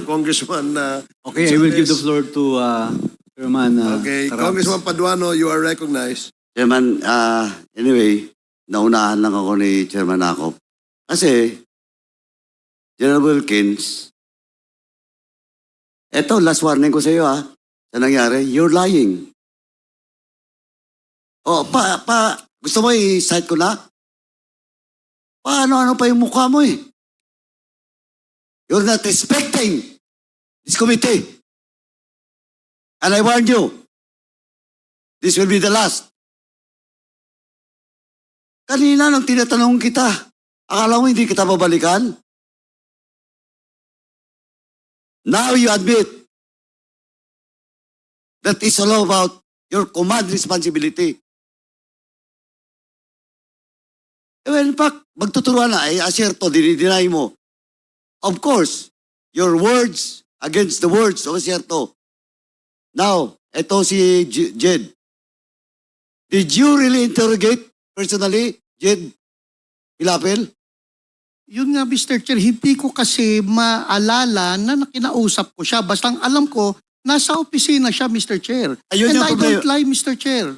Congressman. Okay, I will give the floor to Chairman Okay, Carabas. Congressman Paduano, you are recognized. Chairman, anyway, naunahan lang ako ni Chairman Akop. Kasi, General Wilkins, eto, last warning ko sa iyo sa nangyari, you're lying. Oh, gusto mo i-cite ko na? Paano pa yung mukha mo eh? You're not respecting this committee. And I warn you, this will be the last. Kanina nang tinatanong kita, akala mo hindi kita babalikan? Now you admit that it's all about your command responsibility. Well, in fact, magtuturuan na, asyerto, dinideny mo. Of course, your words against the words of asyerto. Now, eto si Jed. Did you really interrogate personally, Jed Hilapel? Yun nga, Mr. Chair, hindi ko kasi maalala na nakinausap ko siya. Basta ang alam ko, nasa opisina siya, Mr. Chair. Ayun And yung I problema. don't lie, Mr. Chair.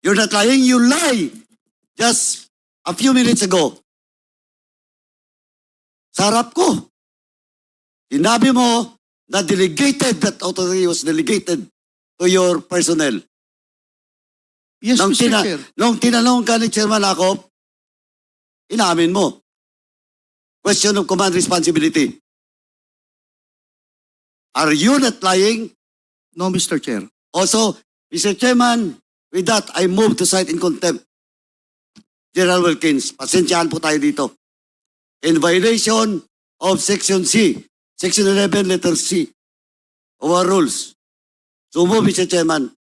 You're not lying, you lie. Just a few minutes ago. Sa harap ko. Sinabi mo na delegated, that authority was delegated to your personnel. Yes, Mr. Chair. Nung tinanong ka ni Chairman Akop, inamin mo. Question of command responsibility. Are you not lying? No, Mr. Chair. Also, Mr. Chairman, with that, I move to cite in contempt General Wilkins. Pasensyahan po tayo dito. In violation of Section C, Section 11, letter C, of our rules. So move, Mr. Chairman.